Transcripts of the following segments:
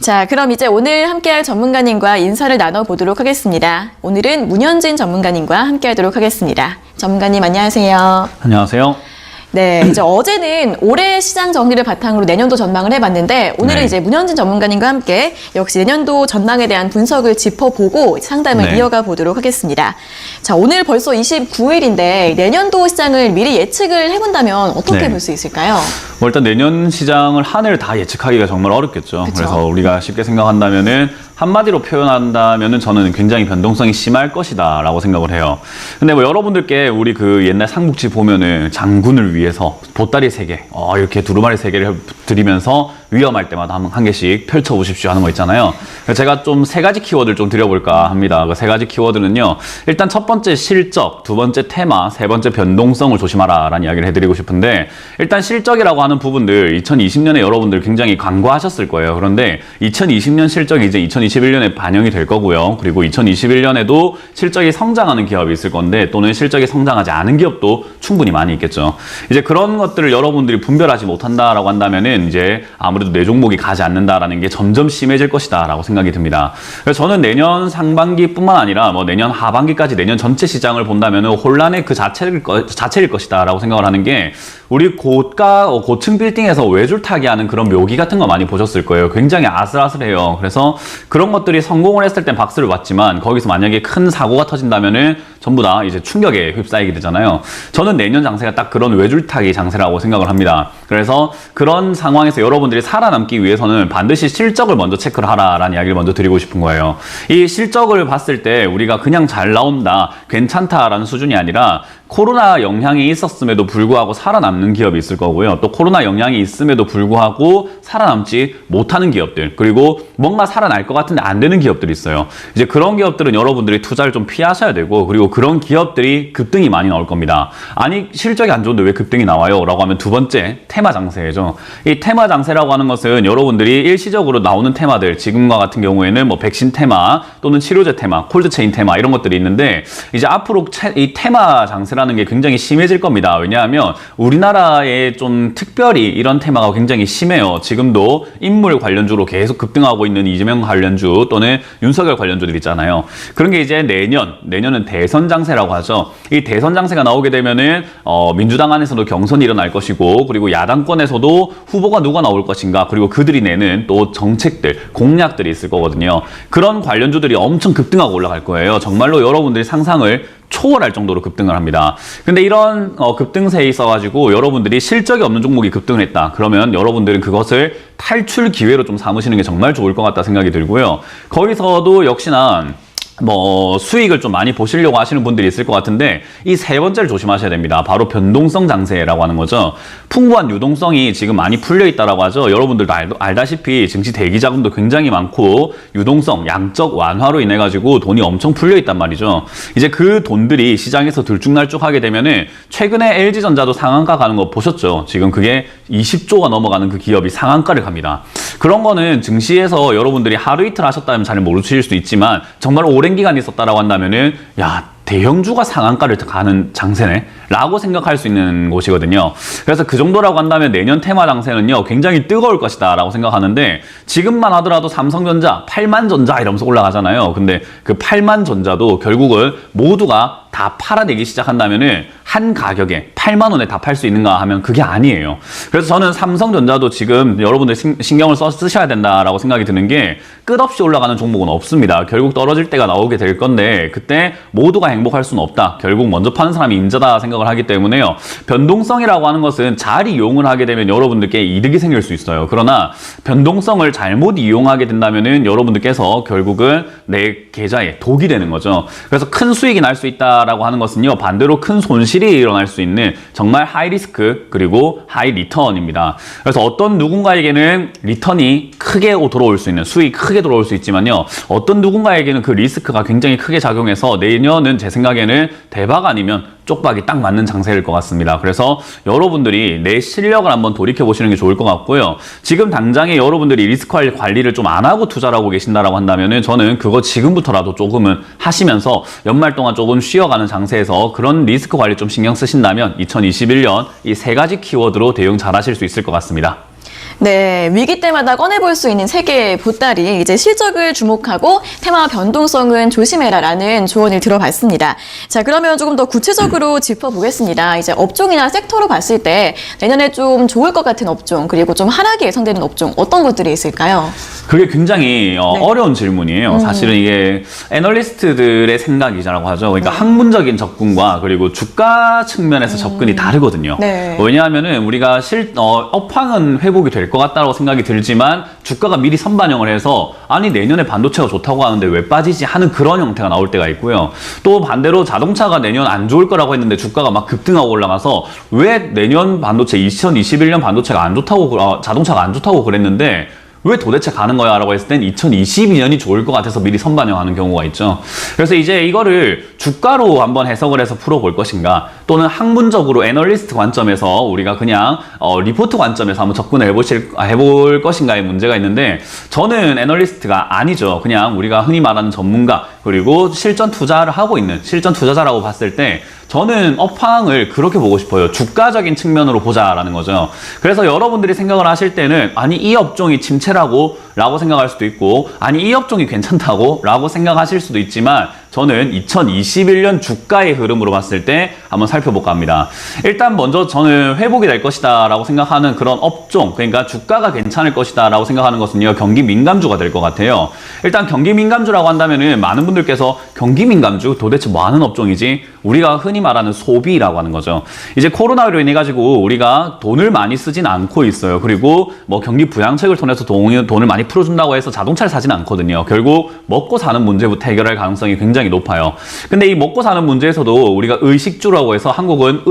자, 그럼 이제 오늘 함께할 전문가님과 인사를 나눠보도록 하겠습니다. 오늘은 문현진 전문가님과 함께하도록 하겠습니다. 전문가님 안녕하세요. 안녕하세요. 네, 이제 어제는 올해 시장 정리를 바탕으로 내년도 전망을 해봤는데 오늘은 이제 문현진 전문가님과 함께 역시 내년도 전망에 대한 분석을 짚어보고 상담을 이어가 보도록 하겠습니다. 자, 오늘 벌써 29일인데 내년도 시장을 미리 예측을 해본다면 어떻게 볼 수 있을까요? 뭐 일단 내년 시장을 한 해를 다 예측하기가 정말 어렵겠죠. 그쵸? 그래서 우리가 쉽게 생각한다면은 한마디로 표현한다면은 저는 굉장히 변동성이 심할 것이다 라고 생각을 해요. 근데 뭐 여러분들께 우리 그 옛날 삼국지 보면은 장군을 위해서 보따리 3개 이렇게 두루마리 3개를 드리면서 위험할 때마다 한 개씩 펼쳐보십시오 하는 거 있잖아요. 제가 좀 3가지 키워드를 좀 드려볼까 합니다. 그 3가지 키워드는요. 일단 첫 번째 실적, 두 번째 테마, 세 번째 변동성을 조심하라 라는 이야기를 해드리고 싶은데 일단 실적이라고 하는 부분들 2020년에 여러분들 굉장히 간과하셨을 거예요. 그런데 2020년 실적이 이제 2021년에 반영이 될 거고요. 그리고 2021년에도 실적이 성장하는 기업이 있을 건데 또는 실적이 성장하지 않은 기업도 충분히 많이 있겠죠. 이제 그런 것들을 여러분들이 분별하지 못한다라고 한다면은 이제 아무래도 내 종목이 가지 않는다라는 게 점점 심해질 것이다 라고 생각이 듭니다. 그래서 저는 내년 상반기뿐만 아니라 뭐 내년 하반기까지 내년 전체 시장을 본다면은 혼란의 그 자체일 것이다 라고 생각을 하는 게 우리 고층 빌딩에서 외줄 타기 하는 그런 묘기 같은 거 많이 보셨을 거예요. 굉장히 아슬아슬해요. 그래서 그런 것들이 성공을 했을 땐 박수를 받지만 거기서 만약에 큰 사고가 터진다면은 전부 다 이제 충격에 휩싸이게 되잖아요. 저는 내년 장세가 딱 그런 외줄타기 장세라고 생각을 합니다. 그래서 그런 상황에서 여러분들이 살아남기 위해서는 반드시 실적을 먼저 체크를 하라라는 이야기를 먼저 드리고 싶은 거예요. 이 실적을 봤을 때 우리가 그냥 잘 나온다, 괜찮다라는 수준이 아니라 코로나 영향이 있었음에도 불구하고 살아남는 기업이 있을 거고요. 또 코로나 영향이 있음에도 불구하고 살아남지 못하는 기업들, 그리고 뭔가 살아날 것 같은데 안 되는 기업들이 있어요. 이제 그런 기업들은 여러분들이 투자를 좀 피하셔야 되고, 그리고 그런 기업들이 급등이 많이 나올 겁니다. 아니 실적이 안 좋은데 왜 급등이 나와요? 라고 하면 두 번째 테마 장세죠. 이 테마 장세라고 하는 것은 여러분들이 일시적으로 나오는 테마들, 지금과 같은 경우에는 뭐 백신 테마 또는 치료제 테마, 콜드체인 테마 이런 것들이 있는데 이제 앞으로 이 테마 장세라는 게 굉장히 심해질 겁니다. 왜냐하면 우리나라에 좀 특별히 이런 테마가 굉장히 심해요. 지금도 인물 관련주로 계속 급등하고 있는 이재명 관련주 또는 윤석열 관련주들 있잖아요. 그런 게 이제 내년은 대선 장세라고 하죠. 이 대선 장세가 나오게 되면은 민주당 안에서도 경선이 일어날 것이고, 그리고 야당권에서도 후보가 누가 나올 것인가, 그리고 그들이 내는 또 정책들, 공약들이 있을 거거든요. 그런 관련주들이 엄청 급등하고 올라갈 거예요. 정말로 여러분들이 상상을 초월할 정도로 급등을 합니다. 근데 이런 급등세에 있어가지고 여러분들이 실적이 없는 종목이 급등을 했다. 그러면 여러분들은 그것을 탈출 기회로 좀 삼으시는 게 정말 좋을 것 같다 생각이 들고요. 거기서도 역시나 뭐 수익을 좀 많이 보시려고 하시는 분들이 있을 것 같은데 이 세 번째를 조심하셔야 됩니다. 바로 변동성 장세라고 하는 거죠. 풍부한 유동성이 지금 많이 풀려 있다라고 하죠. 여러분들도 알다시피 증시 대기 자금도 굉장히 많고 유동성, 양적 완화로 인해 가지고 돈이 엄청 풀려 있단 말이죠. 이제 그 돈들이 시장에서 들쭉날쭉하게 되면은 최근에 LG전자도 상한가 가는 거 보셨죠? 지금 그게 20조가 넘어가는 그 기업이 상한가를 갑니다. 그런 거는 증시에서 여러분들이 하루 이틀 하셨다면 잘 모르실 수도 있지만 정말 오랜 기간 있었다라고 한다면은 대형주가 상한가를 가는 장세네 라고 생각할 수 있는 곳이거든요. 그래서 그 정도라고 한다면 내년 테마 장세는요 굉장히 뜨거울 것이다 라고 생각하는데, 지금만 하더라도 삼성전자 8만전자 이러면서 올라가잖아요. 근데 그 8만전자도 결국은 모두가 다 팔아내기 시작한다면은 한 가격에 8만 원에 다 팔 수 있는가 하면 그게 아니에요. 그래서 저는 삼성전자도 지금 여러분들 신경을 쓰셔야 된다라고 생각이 드는 게, 끝없이 올라가는 종목은 없습니다. 결국 떨어질 때가 나오게 될 건데 그때 모두가 행복할 수는 없다. 결국 먼저 파는 사람이 임자다 생각을 하기 때문에요. 변동성이라고 하는 것은 잘 이용을 하게 되면 여러분들께 이득이 생길 수 있어요. 그러나 변동성을 잘못 이용하게 된다면은 여러분들께서 결국은 내 계좌에 독이 되는 거죠. 그래서 큰 수익이 날 수 있다라고 하는 것은요 반대로 큰 손실이 일어날 수 있는 정말 하이 리스크 그리고 하이 리턴입니다. 그래서 어떤 누군가에게는 리턴이 크게 들어올 수 있는, 수익이 크게 들어올 수 있지만요, 어떤 누군가에게는 그 리스크가 굉장히 크게 작용해서 내년은 제 생각에는 대박 아니면 쪽박이 딱 맞는 장세일 것 같습니다. 그래서 여러분들이 내 실력을 한번 돌이켜 보시는 게 좋을 것 같고요. 지금 당장에 여러분들이 리스크 관리를 좀 안 하고 투자를 하고 계신다라고 한다면은 저는 그거 지금부터라도 조금은 하시면서 연말 동안 조금 쉬어가는 장세에서 그런 리스크 관리 좀 신경 쓰신다면 2021년 이 3가지 키워드로 대응 잘 하실 수 있을 것 같습니다. 네, 위기 때마다 꺼내볼 수 있는 세계의 보따리, 이제 실적을 주목하고 테마 변동성은 조심해라라는 조언을 들어봤습니다. 자, 그러면 조금 더 구체적으로 짚어보겠습니다. 이제 업종이나 섹터로 봤을 때 내년에 좀 좋을 것 같은 업종, 그리고 좀 하락이 예상되는 업종, 어떤 것들이 있을까요? 그게 굉장히 어려운 질문이에요. 사실은 이게 애널리스트들의 생각이라고 하죠. 그러니까 학문적인 접근과 그리고 주가 측면에서 접근이 다르거든요. 네. 왜냐하면은 우리가 업황은 회복이 될 것 같다고 생각이 들지만 주가가 미리 선반영을 해서 아니 내년에 반도체가 좋다고 하는데 왜 빠지지 하는 그런 형태가 나올 때가 있고요. 또 반대로 자동차가 내년 안 좋을 거라고 했는데 주가가 막 급등하고 올라가서 왜 내년 반도체 2021년 반도체가 안 좋다고 자동차가 안 좋다고 그랬는데 왜 도대체 가는 거야? 라고 했을 땐 2022년이 좋을 것 같아서 미리 선반영하는 경우가 있죠. 그래서 이제 이거를 주가로 한번 해석을 해서 풀어볼 것인가, 또는 학문적으로 애널리스트 관점에서 우리가 그냥 리포트 관점에서 한번 접근을 해볼 것인가의 문제가 있는데, 저는 애널리스트가 아니죠. 그냥 우리가 흔히 말하는 전문가, 그리고 실전 투자를 하고 있는 실전 투자자라고 봤을 때 저는 업황을 그렇게 보고 싶어요. 주가적인 측면으로 보자라는 거죠. 그래서 여러분들이 생각을 하실 때는 아니 이 업종이 침체라고 라고 생각할 수도 있고, 아니 이 업종이 괜찮다고 라고 생각하실 수도 있지만, 저는 2021년 주가의 흐름으로 봤을 때 한번 살펴볼까 합니다. 일단 먼저 저는 회복이 될 것이다 라고 생각하는 그런 업종, 그러니까 주가가 괜찮을 것이다 라고 생각하는 것은요, 경기 민감주가 될 것 같아요. 일단 경기 민감주라고 한다면은 많은 분들께서 경기 민감주 도대체 뭐 하는 업종이지? 우리가 흔히 말하는 소비라고 하는 거죠. 이제 코로나로 인해 가지고 우리가 돈을 많이 쓰진 않고 있어요. 그리고 뭐 경기 부양책을 통해서 돈을 많이 풀어준다고 해서 자동차를 사진 않거든요. 결국 먹고 사는 문제부터 해결할 가능성이 굉장히 높아요. 근데 이 먹고 사는 문제에서도 우리가 의식주라고 해서 한국은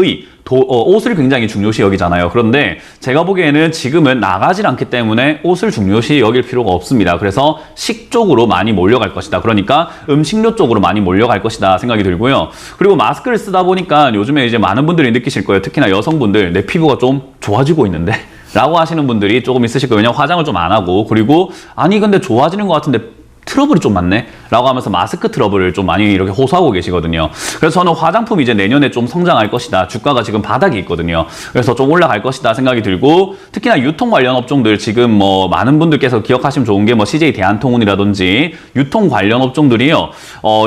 옷을 굉장히 중요시 여기잖아요. 그런데 제가 보기에는 지금은 나가질 않기 때문에 옷을 중요시 여길 필요가 없습니다. 그래서 식 쪽으로 많이 몰려갈 것이다. 그러니까 음식료 쪽으로 많이 몰려갈 것이다 생각이 들고요. 그리고 마스크를 쓰다 보니까 요즘에 이제 많은 분들이 느끼실 거예요. 특히나 여성분들, 내 피부가 좀 좋아지고 있는데 라고 하시는 분들이 조금 있으실 거예요. 왜냐면 화장을 좀 안 하고, 그리고 아니 근데 좋아지는 것 같은데 트러블이 좀 많네? 라고 하면서 마스크 트러블을 좀 많이 이렇게 호소하고 계시거든요. 그래서 저는 화장품이 이제 내년에 좀 성장할 것이다. 주가가 지금 바닥이 있거든요. 그래서 좀 올라갈 것이다 생각이 들고, 특히나 유통 관련 업종들 지금 뭐 많은 분들께서 기억하시면 좋은 게 뭐 CJ 대한통운이라든지 유통 관련 업종들이요.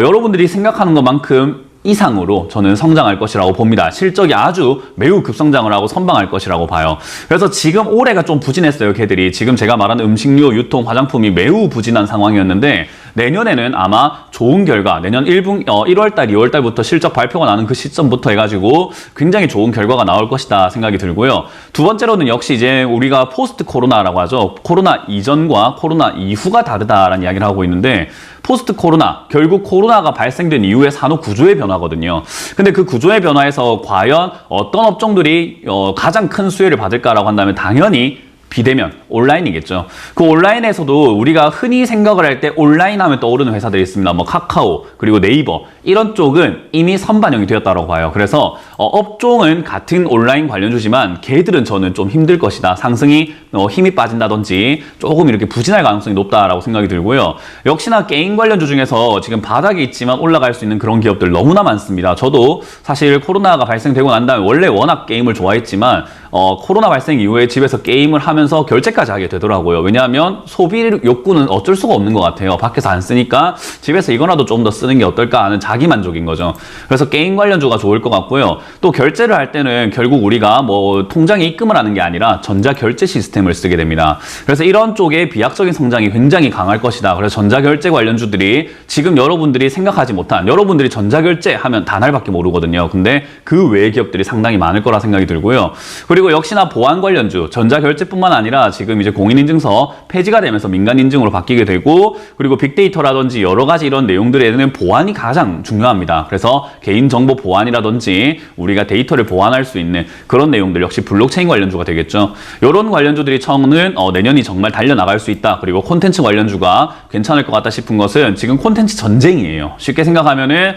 여러분들이 생각하는 것만큼 이상으로 저는 성장할 것이라고 봅니다. 실적이 아주 매우 급성장을 하고 선방할 것이라고 봐요. 그래서 지금 올해가 좀 부진했어요, 걔들이. 지금 제가 말하는 음식료, 유통, 화장품이 매우 부진한 상황이었는데, 내년에는 아마 좋은 결과, 내년 1월달, 2월달부터 실적 발표가 나는 그 시점부터 해가지고 굉장히 좋은 결과가 나올 것이다 생각이 들고요. 두 번째로는 역시 이제 우리가 포스트 코로나라고 하죠. 코로나 이전과 코로나 이후가 다르다라는 이야기를 하고 있는데, 포스트 코로나, 결국 코로나가 발생된 이후의 산업 구조의 변화거든요. 근데 그 구조의 변화에서 과연 어떤 업종들이 가장 큰 수혜를 받을까라고 한다면 당연히 비대면, 온라인이겠죠. 그 온라인에서도 우리가 흔히 생각을 할 때 온라인 하면 떠오르는 회사들이 있습니다. 뭐 카카오, 그리고 네이버, 이런 쪽은 이미 선반영이 되었다고 봐요. 그래서 업종은 같은 온라인 관련주지만 걔들은 저는 좀 힘들 것이다. 상승이 힘이 빠진다든지 조금 이렇게 부진할 가능성이 높다라고 생각이 들고요. 역시나 게임 관련주 중에서 지금 바닥에 있지만 올라갈 수 있는 그런 기업들 너무나 많습니다. 저도 사실 코로나가 발생되고 난 다음에 원래 워낙 게임을 좋아했지만 코로나 발생 이후에 집에서 게임을 하면서 결제까지 하게 되더라고요. 왜냐하면 소비 욕구는 어쩔 수가 없는 것 같아요. 밖에서 안 쓰니까 집에서 이거라도 좀 더 쓰는 게 어떨까 하는 자기 만족인 거죠. 그래서 게임 관련주가 좋을 것 같고요. 또 결제를 할 때는 결국 우리가 뭐 통장에 입금을 하는 게 아니라 전자결제 시스템을 쓰게 됩니다. 그래서 이런 쪽에 비약적인 성장이 굉장히 강할 것이다. 그래서 전자결제 관련주들이 지금 여러분들이 생각하지 못한, 여러분들이 전자결제 하면 단알밖에 모르거든요. 근데 그 외의 기업들이 상당히 많을 거라 생각이 들고요. 그리고 역시나 보안 관련주, 전자결제뿐만 아니라 지금 이제 공인인증서 폐지가 되면서 민간인증으로 바뀌게 되고, 그리고 빅데이터라든지 여러 가지 이런 내용들에는 보안이 가장 중요합니다. 그래서 개인정보 보안이라든지 우리가 데이터를 보안할 수 있는 그런 내용들 역시 블록체인 관련주가 되겠죠. 이런 관련주들이 저는 내년이 정말 달려나갈 수 있다. 그리고 콘텐츠 관련주가 괜찮을 것 같다 싶은 것은 지금 콘텐츠 전쟁이에요. 쉽게 생각하면은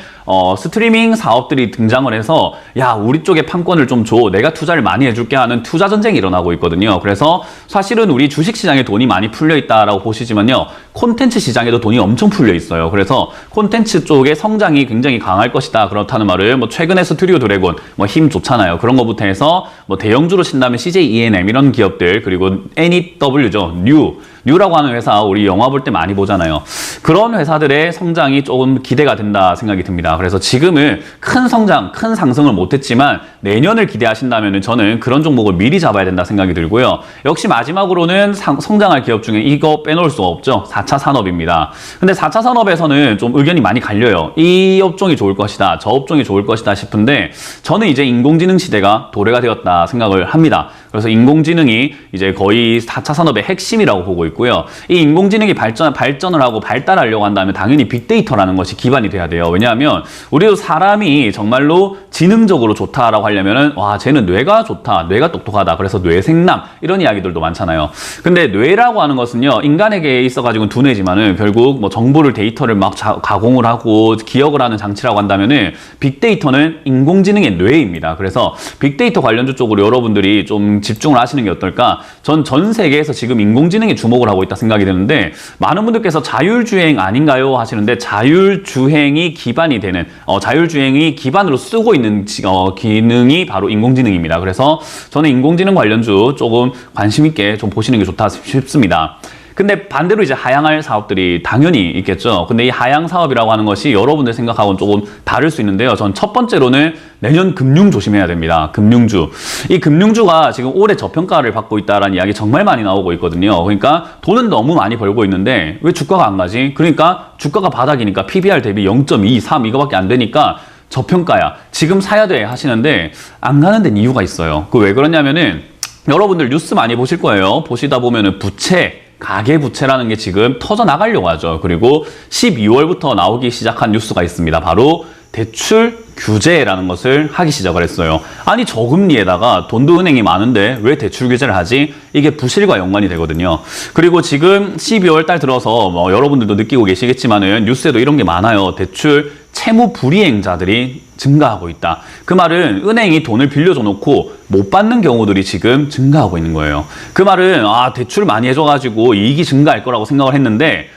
스트리밍 사업들이 등장을 해서 야, 우리 쪽에 판권을 좀 줘. 내가 투자를 많이 해줄게 하는 투자 전쟁이 일어나고 있거든요. 그래서 사실은 우리 주식 시장에 돈이 많이 풀려 있다라고 보시지만요. 콘텐츠 시장에도 돈이 엄청 풀려 있어요. 그래서 콘텐츠 쪽의 성장이 굉장히 강할 것이다. 그렇다는 말을 뭐 최근에 스튜디오 드래곤 뭐 힘 좋잖아요. 그런 거부터 해서 뭐 대형주로 친다면 CJ ENM 이런 기업들 그리고 NEW죠. 뉴라고 하는 회사 우리 영화 볼 때 많이 보잖아요. 그런 회사들의 성장이 조금 기대가 된다 생각이 듭니다. 그래서 지금은 큰 성장, 큰 상승을 못했지만 내년을 기대하신다면 저는 그런 종목을 미리 잡아야 된다 생각이 들고요. 역시 마지막으로는 성장할 기업 중에 이거 빼놓을 수 없죠. 4차 산업입니다. 근데 4차 산업에서는 좀 의견이 많이 갈려요. 이 업종이 좋을 것이다, 저 업종이 좋을 것이다 싶은데 저는 이제 인공지능 시대가 도래가 되었다 생각을 합니다. 그래서 인공지능이 이제 거의 4차 산업의 핵심이라고 보고 있고요. 이 인공지능이 발전을 하고 발달하려고 한다면 당연히 빅데이터라는 것이 기반이 돼야 돼요. 왜냐하면 우리도 사람이 정말로 지능적으로 좋다라고 하려면은 와, 쟤는 뇌가 좋다, 뇌가 똑똑하다, 그래서 뇌생남 이런 이야기들도 많잖아요. 근데 뇌라고 하는 것은요, 인간에게 있어가지고는 두뇌지만은 결국 뭐 정보를 데이터를 막 가공을 하고 기억을 하는 장치라고 한다면은 빅데이터는 인공지능의 뇌입니다. 그래서 빅데이터 관련주 쪽으로 여러분들이 좀 집중을 하시는 게 어떨까? 전 세계에서 지금 인공지능에 주목을 하고 있다 생각이 드는데 많은 분들께서 자율주행 아닌가요? 하시는데 자율주행이 기반이 되는 자율주행이 기반으로 쓰고 있는 기능이 바로 인공지능입니다. 그래서 저는 인공지능 관련주 조금 관심 있게 좀 보시는 게 좋다 싶습니다. 근데 반대로 이제 하향할 사업들이 당연히 있겠죠. 근데 이 하향 사업이라고 하는 것이 여러분들 생각하고는 조금 다를 수 있는데요. 전 첫 번째로는 내년 금융 조심해야 됩니다. 금융주. 이 금융주가 지금 올해 저평가를 받고 있다라는 이야기 정말 많이 나오고 있거든요. 그러니까 돈은 너무 많이 벌고 있는데 왜 주가가 안 가지? 그러니까 주가가 바닥이니까 PBR 대비 0.2, 3 이거밖에 안 되니까 저평가야. 지금 사야 돼 하시는데 안 가는 데는 이유가 있어요. 그 왜 그러냐면은 여러분들 뉴스 많이 보실 거예요. 보시다 보면은 가계부채라는 게 지금 터져나가려고 하죠. 그리고 12월부터 나오기 시작한 뉴스가 있습니다. 바로 대출 규제라는 것을 하기 시작을 했어요. 아니 저금리에다가 돈도 은행이 많은데 왜 대출 규제를 하지? 이게 부실과 연관이 되거든요. 그리고 지금 12월 달 들어서 뭐 여러분들도 느끼고 계시겠지만은 뉴스에도 이런 게 많아요. 대출 채무 불이행자들이 증가하고 있다. 그 말은 은행이 돈을 빌려줘 놓고 못 받는 경우들이 지금 증가하고 있는 거예요. 그 말은 대출을 많이 해줘가지고 이익이 증가할 거라고 생각을 했는데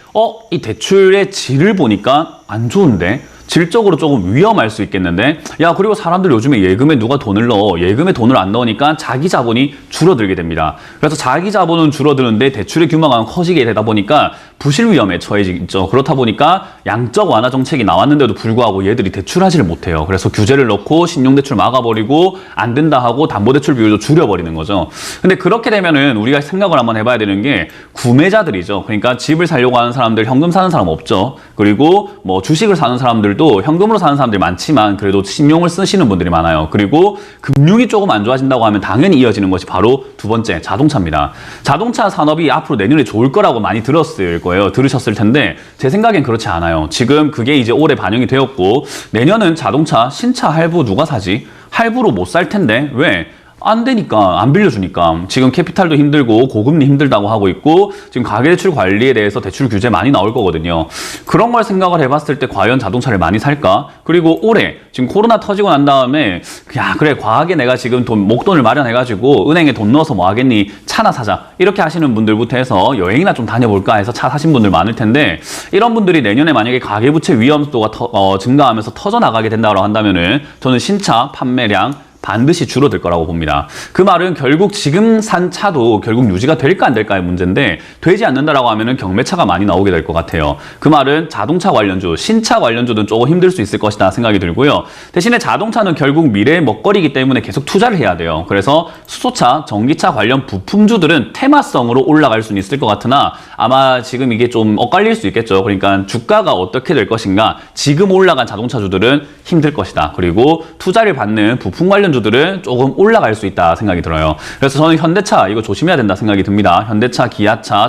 이 대출의 질을 보니까 안 좋은데? 질적으로 조금 위험할 수 있겠는데 야, 그리고 사람들 요즘에 예금에 누가 돈을 넣어? 예금에 돈을 안 넣으니까 자기 자본이 줄어들게 됩니다. 그래서 자기 자본은 줄어드는데 대출의 규모가 커지게 되다 보니까 부실 위험에 처해지죠. 그렇다 보니까 양적 완화 정책이 나왔는데도 불구하고 얘들이 대출하지를 못해요. 그래서 규제를 넣고 신용대출 막아버리고 안 된다 하고 담보대출 비율도 줄여버리는 거죠. 근데 그렇게 되면은 우리가 생각을 한번 해봐야 되는 게 구매자들이죠. 그러니까 집을 사려고 하는 사람들, 현금 사는 사람 없죠. 그리고 뭐 주식을 사는 사람들도 현금으로 사는 사람들이 많지만 그래도 신용을 쓰시는 분들이 많아요. 그리고 금융이 조금 안 좋아진다고 하면 당연히 이어지는 것이 바로 두 번째, 자동차입니다. 자동차 산업이 앞으로 내년에 좋을 거라고 많이 들으셨을 텐데 제 생각엔 그렇지 않아요. 지금 그게 이제 올해 반영이 되었고 내년은 자동차 신차 할부 누가 사지? 할부로 못 살 텐데 왜? 안 되니까, 안 빌려주니까. 지금 캐피탈도 힘들고 고금리 힘들다고 하고 있고 지금 가계대출 관리에 대해서 대출 규제 많이 나올 거거든요. 그런 걸 생각을 해봤을 때 과연 자동차를 많이 살까? 그리고 올해 지금 코로나 터지고 난 다음에 야, 그래, 과하게 내가 지금 목돈을 마련해가지고 은행에 돈 넣어서 뭐 하겠니? 차나 사자. 이렇게 하시는 분들부터 해서 여행이나 좀 다녀볼까 해서 차 사신 분들 많을 텐데 이런 분들이 내년에 만약에 가계부채 위험도가 증가하면서 터져나가게 된다고 한다면은 저는 신차 판매량 반드시 줄어들 거라고 봅니다. 그 말은 결국 지금 산 차도 결국 유지가 될까 안 될까의 문제인데 되지 않는다라고 하면은 경매차가 많이 나오게 될 것 같아요. 그 말은 자동차 관련주, 신차 관련주는 조금 힘들 수 있을 것이다 생각이 들고요. 대신에 자동차는 결국 미래의 먹거리이기 때문에 계속 투자를 해야 돼요. 그래서 수소차, 전기차 관련 부품주들은 테마성으로 올라갈 수는 있을 것 같으나 아마 지금 이게 좀 엇갈릴 수 있겠죠. 그러니까 주가가 어떻게 될 것인가, 지금 올라간 자동차주들은 힘들 것이다. 그리고 투자를 받는 부품 관련 주들은 조금 올라갈 수 있다 생각이 들어요. 그래서 저는 현대차 이거 조심해야 된다 생각이 듭니다. 현대차, 기아차,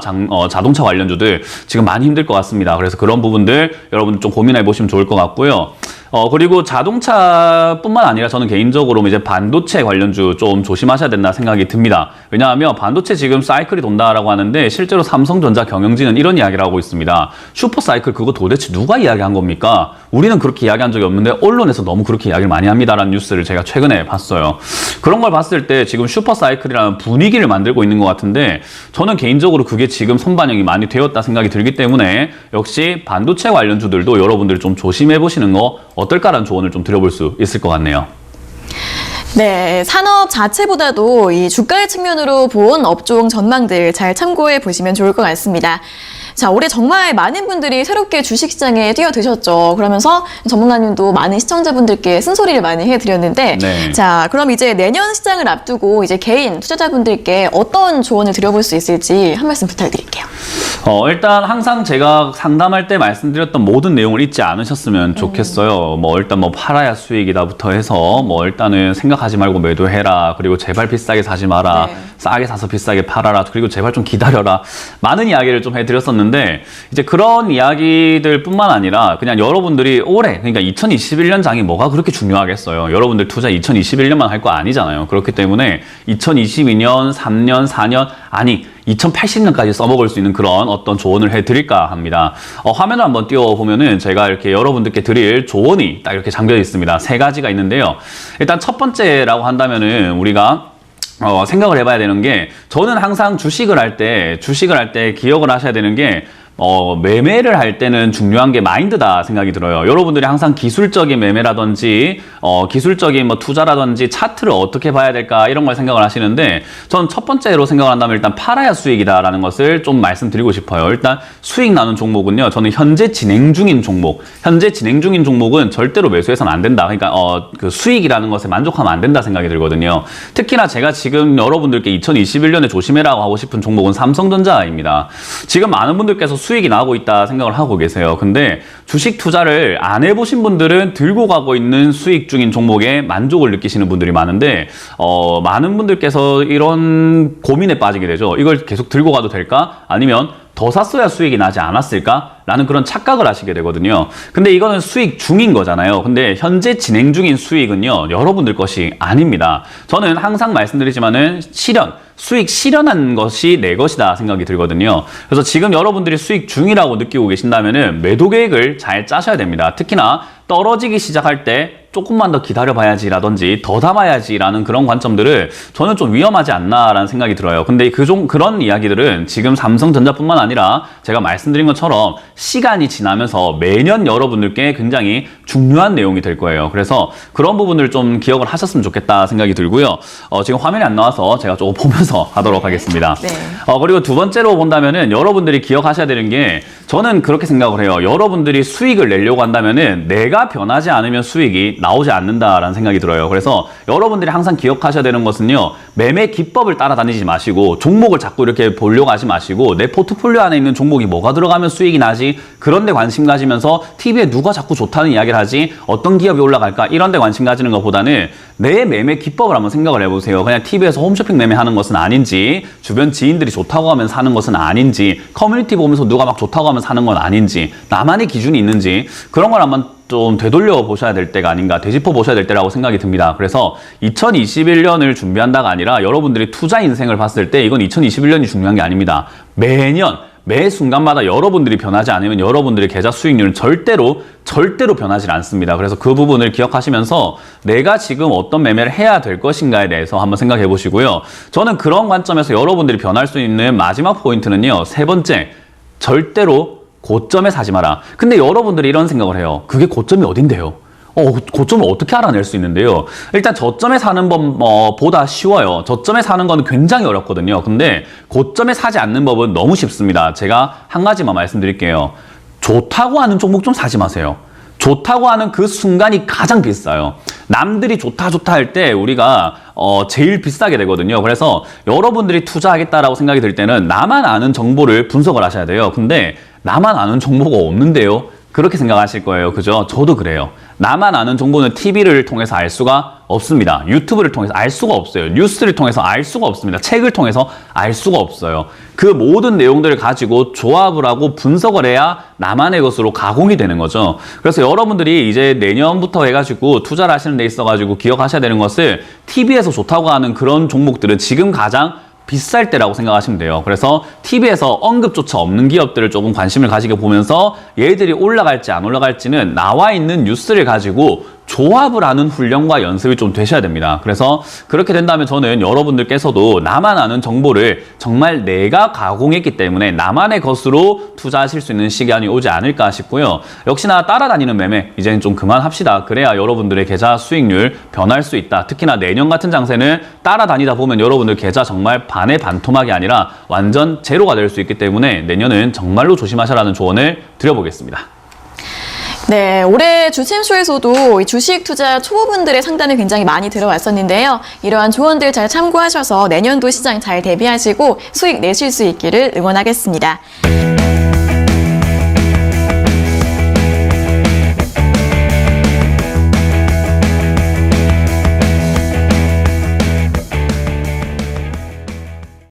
자동차 관련주들 지금 많이 힘들 것 같습니다. 그래서 그런 부분들 여러분 좀 고민해 보시면 좋을 것 같고요. 그리고 자동차뿐만 아니라 저는 개인적으로 이제 반도체 관련주 좀 조심하셔야 된다 생각이 듭니다. 왜냐하면 반도체 지금 사이클이 돈다라고 하는데 실제로 삼성전자, 경영진은 이런 이야기를 하고 있습니다. 슈퍼 사이클 그거 도대체 누가 이야기한 겁니까? 우리는 그렇게 이야기한 적이 없는데 언론에서 너무 그렇게 이야기를 많이 합니다라는 뉴스를 제가 최근에 봤어요. 그런 걸 봤을 때 지금 슈퍼 사이클이라는 분위기를 만들고 있는 것 같은데 저는 개인적으로 그게 지금 선반영이 많이 되었다 생각이 들기 때문에 역시 반도체 관련주들도 여러분들 좀 조심해 보시는 거 어떨까라는 조언을 좀 드려볼 수 있을 것 같네요. 네, 산업 자체보다도 이 주가의 측면으로 본 업종 전망들 잘 참고해 보시면 좋을 것 같습니다. 자, 올해 정말 많은 분들이 새롭게 주식시장에 뛰어드셨죠. 그러면서 전문가님도 많은 시청자분들께 쓴소리를 많이 해드렸는데, 네. 자, 그럼 이제 내년 시장을 앞두고 이제 개인 투자자분들께 어떤 조언을 드려볼 수 있을지 한 말씀 부탁드릴게요. 일단 항상 제가 상담할 때 말씀드렸던 모든 내용을 잊지 않으셨으면 좋겠어요. 일단 팔아야 수익이다부터 해서 일단은 생각하지 말고 매도해라. 그리고 제발 비싸게 사지 마라. 네. 싸게 사서 비싸게 팔아라. 그리고 제발 좀 기다려라. 많은 이야기를 좀 해드렸었는데 이제 그런 이야기들 뿐만 아니라 그냥 여러분들이 올해 그러니까 2021년 장이 뭐가 그렇게 중요하겠어요. 여러분들 투자 2021년만 할 거 아니잖아요. 그렇기 때문에 2022년, 3년, 4년 아니 2080년까지 써먹을 수 있는 그런 어떤 조언을 해드릴까 합니다. 화면을 한번 띄워보면은 제가 이렇게 여러분들께 드릴 조언이 딱 이렇게 잠겨 있습니다. 3가지가 있는데요. 일단 첫 번째라고 한다면은 우리가 생각을 해봐야 되는 게 저는 항상 주식을 할 때 기억을 하셔야 되는 게 매매를 할 때는 중요한 게 마인드다 생각이 들어요. 여러분들이 항상 기술적인 매매라든지 기술적인 투자라든지 차트를 어떻게 봐야 될까 이런 걸 생각을 하시는데 저는 첫 번째로 생각을 한다면 일단 팔아야 수익이다라는 것을 좀 말씀드리고 싶어요. 일단 수익 나는 종목은요. 저는 현재 진행 중인 종목은 절대로 매수해서는 안 된다. 그러니까 그 수익이라는 것에 만족하면 안 된다 생각이 들거든요. 특히나 제가 지금 여러분들께 2021년에 조심해라고 하고 싶은 종목은 삼성전자입니다. 지금 많은 분들께서 수익이 나고 있다 생각을 하고 계세요. 근데 주식 투자를 안 해보신 분들은 들고 가고 있는 수익 중인 종목에 만족을 느끼시는 분들이 많은데 많은 분들께서 이런 고민에 빠지게 되죠. 이걸 계속 들고 가도 될까? 아니면 더 샀어야 수익이 나지 않았을까? 라는 그런 착각을 하시게 되거든요. 근데 이거는 수익 중인 거잖아요. 근데 현재 진행 중인 수익은요, 여러분들 것이 아닙니다. 저는 항상 말씀드리지만은 수익 실현한 것이 내 것이다 생각이 들거든요. 그래서 지금 여러분들이 수익 중이라고 느끼고 계신다면은 매도 계획을 잘 짜셔야 됩니다. 특히나 떨어지기 시작할 때 조금만 더 기다려봐야지라든지 더 담아야지라는 그런 관점들을 저는 좀 위험하지 않나라는 생각이 들어요. 근데 그런 이야기들은 지금 삼성전자뿐만 아니라 제가 말씀드린 것처럼 시간이 지나면서 매년 여러분들께 굉장히 중요한 내용이 될 거예요. 그래서 그런 부분을 좀 기억을 하셨으면 좋겠다 생각이 들고요. 지금 화면이 안 나와서 제가 조금 보면서 하도록 하겠습니다. 네. 그리고 두 번째로 본다면은 여러분들이 기억하셔야 되는 게 저는 그렇게 생각을 해요. 여러분들이 수익을 내려고 한다면은 내가 변하지 않으면 수익이 나오지 않는다라는 생각이 들어요. 그래서 여러분들이 항상 기억하셔야 되는 것은요. 매매 기법을 따라다니지 마시고 종목을 자꾸 이렇게 보려고 하지 마시고 내 포트폴리오 안에 있는 종목이 뭐가 들어가면 수익이 나지 그런 데 관심 가지면서 TV에 누가 자꾸 좋다는 이야기를 하지 어떤 기업이 올라갈까 이런 데 관심 가지는 것보다는 내 매매 기법을 한번 생각을 해보세요. 그냥 TV에서 홈쇼핑 매매하는 것은 아닌지 주변 지인들이 좋다고 하면 사는 것은 아닌지 커뮤니티 보면서 누가 막 좋다고 하면 사는 건 아닌지 나만의 기준이 있는지 그런 걸 한번 좀 되돌려 보셔야 될 때가 아닌가 되짚어 보셔야 될 때라고 생각이 듭니다. 그래서 2021년을 준비한다가 아니라 여러분들이 투자 인생을 봤을 때 이건 2021년이 중요한 게 아닙니다. 매년 매 순간마다 여러분들이 변하지 않으면 여러분들의 계좌 수익률은 절대로 변하지 않습니다. 그래서 그 부분을 기억하시면서 내가 지금 어떤 매매를 해야 될 것인가에 대해서 한번 생각해 보시고요. 저는 그런 관점에서 여러분들이 변할 수 있는 마지막 포인트는요. 세 번째, 절대로 고점에 사지 마라. 근데 여러분들이 이런 생각을 해요. 그게 고점이 어딘데요? 고점을 어떻게 알아낼 수 있는데요? 일단 저점에 사는 법보다 쉬워요. 저점에 사는 건 굉장히 어렵거든요. 근데 고점에 사지 않는 법은 너무 쉽습니다. 제가 한 가지만 말씀드릴게요. 좋다고 하는 종목 좀 사지 마세요. 좋다고 하는 그 순간이 가장 비싸요. 남들이 좋다 할 때 우리가 제일 비싸게 되거든요. 그래서 여러분들이 투자하겠다라고 생각이 들 때는 나만 아는 정보를 분석을 하셔야 돼요. 근데 나만 아는 정보가 없는데요? 그렇게 생각하실 거예요. 그죠? 저도 그래요. 나만 아는 정보는 TV를 통해서 알 수가 없습니다. 유튜브를 통해서 알 수가 없어요. 뉴스를 통해서 알 수가 없습니다. 책을 통해서 알 수가 없어요. 그 모든 내용들을 가지고 조합을 하고 분석을 해야 나만의 것으로 가공이 되는 거죠. 그래서 여러분들이 이제 내년부터 해가지고 투자를 하시는 데 있어가지고 기억하셔야 되는 것을 TV에서 좋다고 하는 그런 종목들은 지금 가장 비쌀 때라고 생각하시면 돼요. 그래서 TV에서 언급조차 없는 기업들을 조금 관심을 가지게 보면서 얘들이 올라갈지 안 올라갈지는 나와 있는 뉴스를 가지고 조합을 하는 훈련과 연습이 좀 되셔야 됩니다. 그래서 그렇게 된다면 저는 여러분들께서도 나만 아는 정보를 정말 내가 가공했기 때문에 나만의 것으로 투자하실 수 있는 시간이 오지 않을까 싶고요. 역시나 따라다니는 매매 이제는 좀 그만합시다. 그래야 여러분들의 계좌 수익률 변할 수 있다. 특히나 내년 같은 장세는 따라다니다 보면 여러분들 계좌 정말 반의 반토막이 아니라 완전 제로가 될 수 있기 때문에 내년은 정말로 조심하셔라는 조언을 드려보겠습니다. 네, 올해 주심쇼에서도 주식 투자 초보분들의 상담이 굉장히 많이 들어왔었는데요. 이러한 조언들 잘 참고하셔서 내년도 시장 잘 대비하시고 수익 내실 수 있기를 응원하겠습니다.